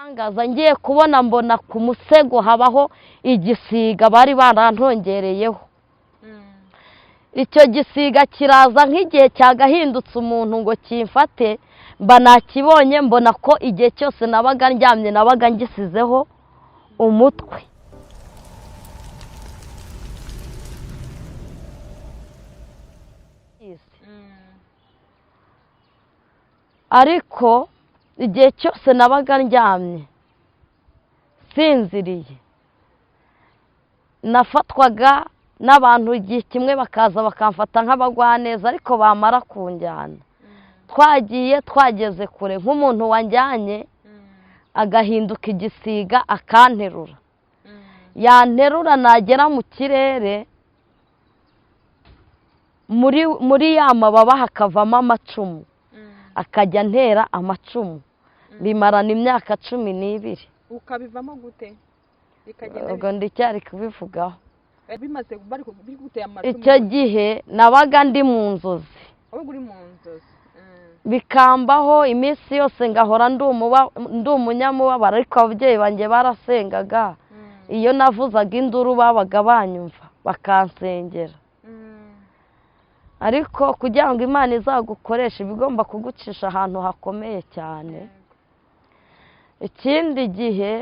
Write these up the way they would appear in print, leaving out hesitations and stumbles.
Angaza ngiye kubona mbona ku musego habaho igisiga bari barantongereyeho. Icyo gisiga kiraza nk'igihe cyagahindutse umuntu ngo kimfate, mba nakibonye mbona ko igihe cyose nabaga ndyamye nabaga ngisizeho umutwe. Ariko igihe cyose nabaga ndyamye sinziriye, nafatwaga n'abantu igihe kimwe bakaza bakamfata nk'abagwaneza, ariko bamara kunjyana twageze kure nk'umuntu wanjyanye agahinduka igisiga akanterura, yanterura nagera mu kirere muri ya mababa hakavamo amacumu, akajya ntera amacumu. Bimarana imyaka 12. Ukabivamo gute? Ubwo ndicyari kubivugaho. Bimaze bari guteye amacumu. Icyo gihe nabaga ndi mu nzozi. Wowe uri mu nzozi. Bikambaho iminsi yose ngahora ndi umunyamubabaro, ariko ababyeyi banjye barasengaga. Iyo navuzaga induru babaga banyumva bakansengera. Ariko kugira ngo Imana izagukoresha ibigomba kugucisha ahantu hakomeye cyane. Ikindi gihe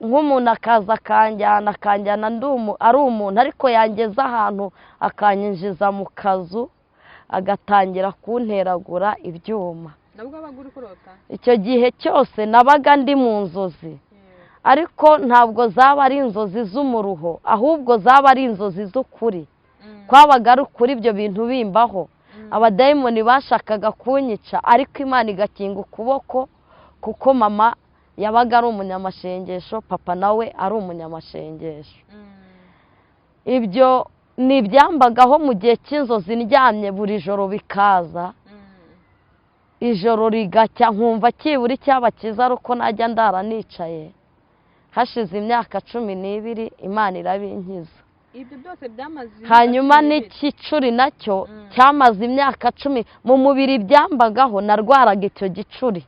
nk'umuntu akaza akanjyana ari umuntu, ariko yangeza ahantu akanyinjiza mu kazu agatangira kunteragura ibyuma. Nabwo abaga uri kurota? Icyo gihe cyose nabaga ndi mu nzozi, ariko ntabwo zaba ari inzozi z'umuruho, ahubwo zaba ari inzozi z'ukuri. Kwabaga ari ukuri ibyo bintu bimbaho. Abadayimoni bashakaga kunyica, ariko Imana igakinga ukuboko, kuko mama yabaga ari umunyamashengesho, papa nawe ari umunyamashengesho. Ibyo ni ibyambagaho mu gihe cy'inzozi ndyamye buri joro bikaza. Ijoro rigacya nkumva kiburi cyaba cyiza ari uko najya ndara nicaye. Hashize imyaka 12 Imana irabinkiza. Ibyo byose byamaze hanyuma n'ikicuri nacyo cyamaze imyaka 10. Mu mubiri byambagaho narwaraga icyo gicuri.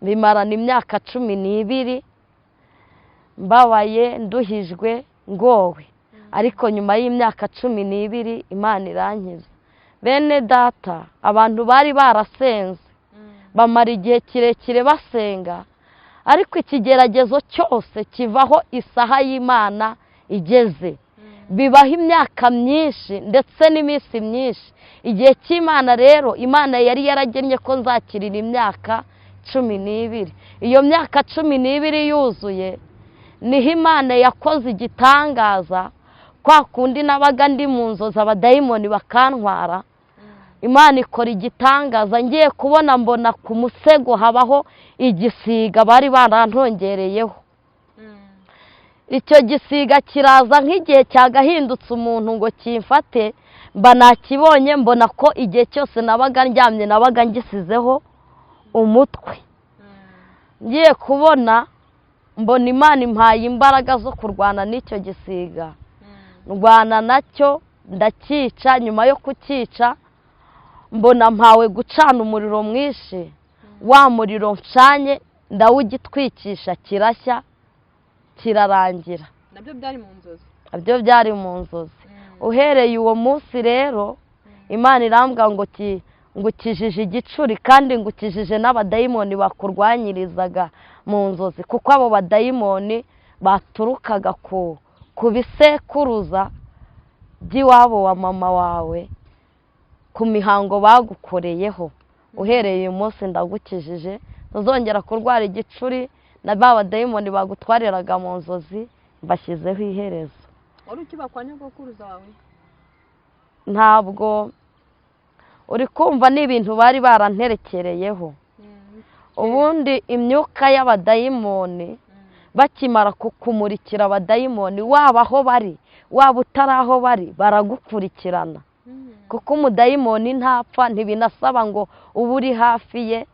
Bimarana imyaka 12 mbabaye nduhijwe ngowe, ariko nyuma y'imyaka 12 Imana irankiza. Bene data, abantu bari barasenze bamara igihe kirekire basenga, ariko ikigeragezo cyose kivaho isaha y'Imana igeze. Bibaho imyaka myinshi ndetse n'iminsi myinshi. Igihe cy'Imana rero, Imana yari yaragennye ko nzakirira imyaka 12. Iyo myaka 12 yuzuye niho Imana yakoze igitangaza. Kwa kundi nabaga ndi mu nzozi abadayimoni bakantwara, Imana ikora igitangaza. Ngiye kubona mbona ku musego habaho igisiga bari barantongereyeho. Icyo gisiga kiraza nk'igihe cyagahindutse umuntu ngo kimfate, mba nakibonye mbona ko igihe cyose nabaga ndyamye nabaga ngisizeho umutwe. Ngiye kubona mbona Imana impaye imbaraga zo kurwana n'icyo gisiga. Ndwana nacyo ndakica. Nyuma yo kukica mbona mpawe gucana umuriro mwinshi. Wa muriro ncanye ndawugitwikisha kirashya kirarangira. Nabyo byari mu nzozi? Nabyo byari mu nzozi. Uhereye uwo munsi rero Imana irambwa ngo ukijije igicuri, kandi ngo ukijije n'abadayimoni bakurwanyirizaga mu nzozi, kuko abo badayimoni baturukaga ku bisekuruza by'iwabo wa mama wawe, ku mihango bagukoreyeho. Uhereye uyu munsi ndagukijije, ntuzongera kurwara igicuri, na ba badayimoni bagutwariraga mu nzozi mbashyizeho iherezo. Wari ukiba kwa nyogokuruza wawe? Ntabwo uri kumva n'ibintu bari baranterekereyeho. Ubundi imyuka y'abadayimoni bakimara kukumurikira, abadayimoni waba aho bari waba utari aho bari baragukurikirana, kuko umudayimoni ntapfa. Ntibinasaba ngo ube uri hafi ye.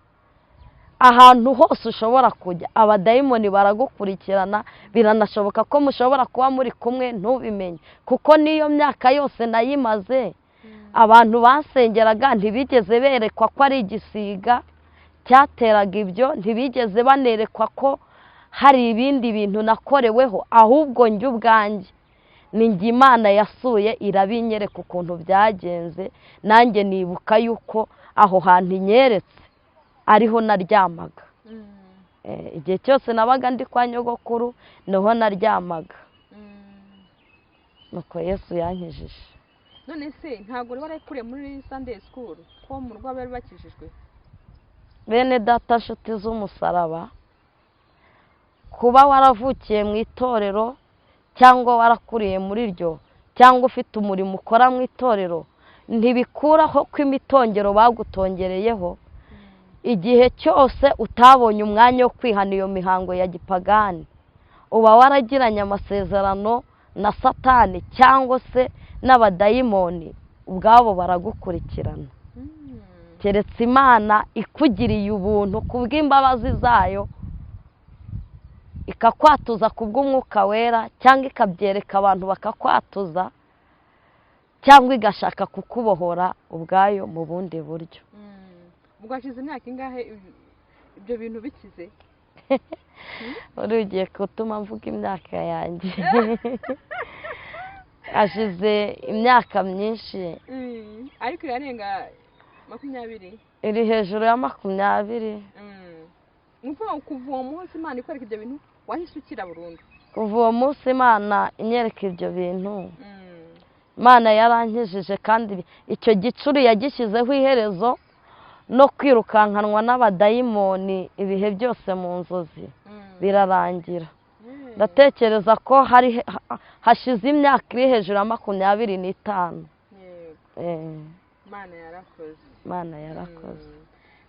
Ahantu hose ushobora kujya abadayimoni baragukurikirana. Biranashoboka ko mushobora kuba muri kumwe ntubimenye, kuko niyo myaka yose nayimaze abantu basengeraga ntibigeze berekwa ko ari igisiga icyateraga ibyo ntibigeze banerekwa ko hari ibindi bintu nakoreweho, ahubwo njye ubwanjye ni njye Imana yasuye irabinyereka ukuntu byagenze, nanjye nibuka yuko aho hantu inyeretse ariho naryamaga. Igihe cyose nabaga ndi kwa nyogokuru niho naryamaga, nuko Yesu yankijije. none se ntabwo wari warakuriye muri Sunday school ko mu rugo bari bakijijwe? Bene data nshuti z'umusaraba, kuba waravukiye mu itorero cyangwa warakuriye muri ryo cyangwa ufite umurimo ukora mu itorero ntibikuraho ko imitongero bagutongereyeho igihe cyose utabonye umwanya wo kwihana iyo mihango ya gipagani, uba waragiranye amasezerano na Satani cyangwa se n'abadayimoni, ubwabo baragukurikirana. Keretse Imana ikugiriye ubuntu kubw'imbabazi zayo, ikakwatuza kubw'umwuka wera, cyangwa ikabyereka abantu bakakwatuza, cyangwa igashaka kukubohora ubwayo mu bundi buryo. ubwo hashize imyaka ingahe ibyo bintu bikize? Ugiye gutuma mvuga imyaka yanjye. Hashize imyaka myinshi. ariko irarenga 20? Iri hejuru ya 20. Kuva uwo munsi Imana ikwereka ibyo bintu wahise ukira burundu? Kuva uwo munsi Imana inyereka ibyo bintu, Imana yarankijije, kandi icyo gicuri yagishyizeho iherezo no kwirukankanwa n'abadayimoni ibihe byose mu nzozi birarangira. Ndatekereza ko hashize imyaka iri hejuru ya 25. Imana yarakoze.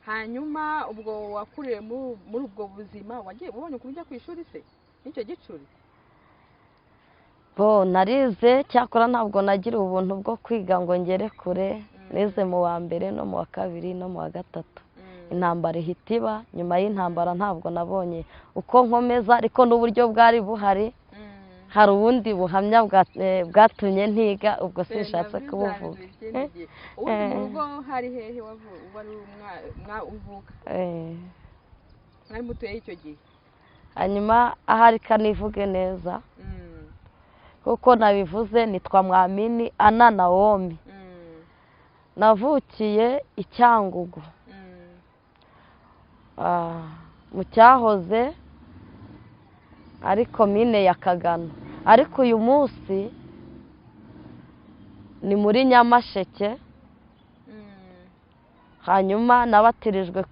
Hanyuma ubwo wakuriye muri ubwo buzima wagiye ubonye kujya ku ishuri se n'icyo gicuri? Narize, cyakora ntabwo nagira ubuntu bwo kwiga ngo ngere kure. Nize mu wa mbere no mu wa kabiri no mu wa gatatu. Intambara ihita iba, nyuma y'intambara ntabwo nabonye uko nkomeza, ariko n'uburyo bwari buhari. Hari ubundi buhamya bwatumye ntiga, ubwo sinshatse kubuvuga. Ubu rugo hari hehe wari uvuka? Mwari mutuye icyo gihe? Hanyuma ahari kanivuge neza, kuko nabivuze, nitwa Mwamini Ana Nawomi. Navukiye i Cyangugu, mu cyahoze ari komine ya Kagano, ariko uyu munsi ni muri Nyamasheke. Hanyuma nabatirijwe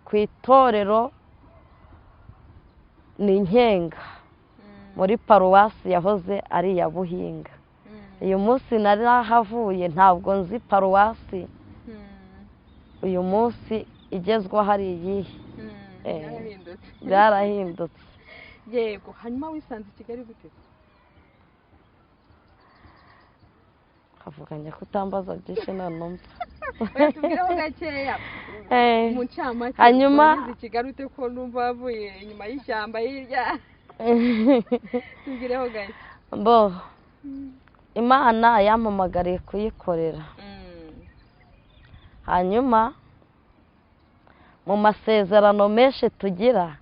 ku itorero ni Nkenga, muri paruwasi yahoze ari iya Buhinga. Uyu munsi narahavuye, ntabwo nzi paruwasi uyu munsi igezweho ari iyihe. Byarahindutse. Yego. Hanyuma wisanze i Kigali gute? Havuganye kutambaza byinshi nanumva. Tubwireho gakeya. Mu ncamake hanyuma i Kigali ute ko numva wavuye inyuma y'ishyamba hirya? Tubwireho gake. Imana yampamagariye kuyikorera. Hanyuma mu masezerano menshi tugira,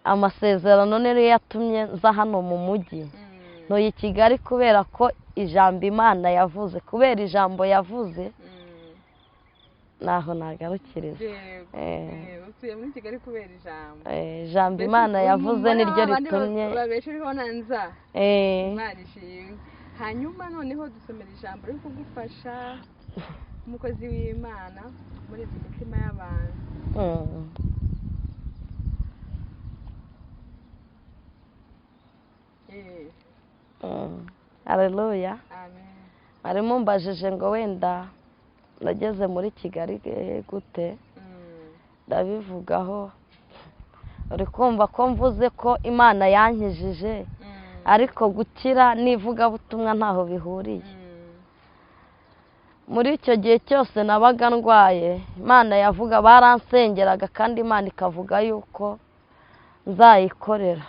amasezerano niyo yatumye nza hano mu mujyi. Ntuye i Kigali kubera ko ijambo Imana yavuze, kubera ijambo yavuze naho nagarukiriza. Utuye muri Kigali kubera ijambo? Ijambo Imana yavuze niryo ritumye. Babesheho nanza. Imana ishimwe. Hanyuma noneho dusomera ijambo ryo kugufasha umukozi w'Imana muri izi mitima y'abantu. Haleluya. Amen. Arimo mbajije ngo wenda nageze muri Kigali gute? Ndabivugaho. Uri kumva ko mvuze ko Imana yankijije, ariko gukira n'ivugabutumwa ntaho bihuriye. Muri icyo gihe cyose nabaga ndwaye, Imana yavuga, baransengeraga, kandi Imana ikavuga yuko nzayikorera.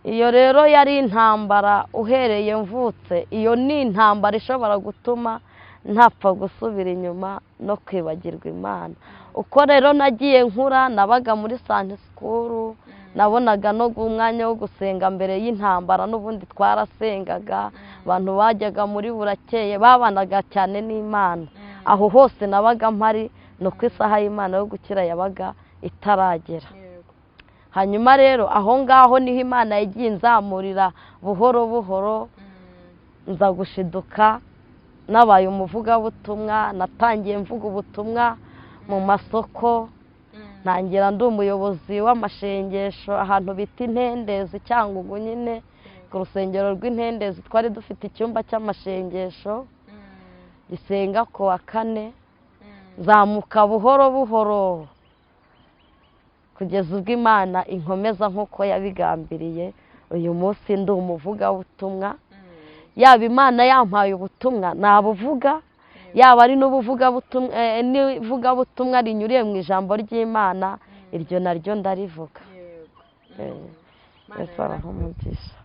Iyo rero yari intambara uhereye mvutse. Iyo ni intambara ishobora gutuma ntapfa gusubira inyuma no kwibagirwa Imana. uko rero nagiye nkura nabaga muri Sunday school nabonaga no umwanya wo gusenga mbere y'intambara n'ubundi twarasengaga abantu bajyaga muri burakeye babanaga cyane n'Imana aho hose nabaga mpari no ku isaha y'Imana yo gukira yabaga itaragera hanyuma rero aho ngaho niho Imana yagiye nzamurira buhoro buhoro nza gushiduka nabaye umuvugabutumwa natangiye mvuga ubutumwa mu masoko ntangira ndi umuyobozi w'amashengesho ahantu bita Intendezi Cyangugu nyine ku rusengero rw'Intendezi twari dufite icyumba cy'amashengesho gisenga ku wa kane zamuka buhoro buhoro kugeza ubwo Imana inkomeza nk'uko yabigambiriye uyu munsi ndi umuvugabutumwa yaba Imana yampaye ubutumwa nabuvuga yaba ari n'ivugabutumwa rinyuriye mu ijambo ry'Imana iryo naryo ndarivuga. Yesu aramugisha.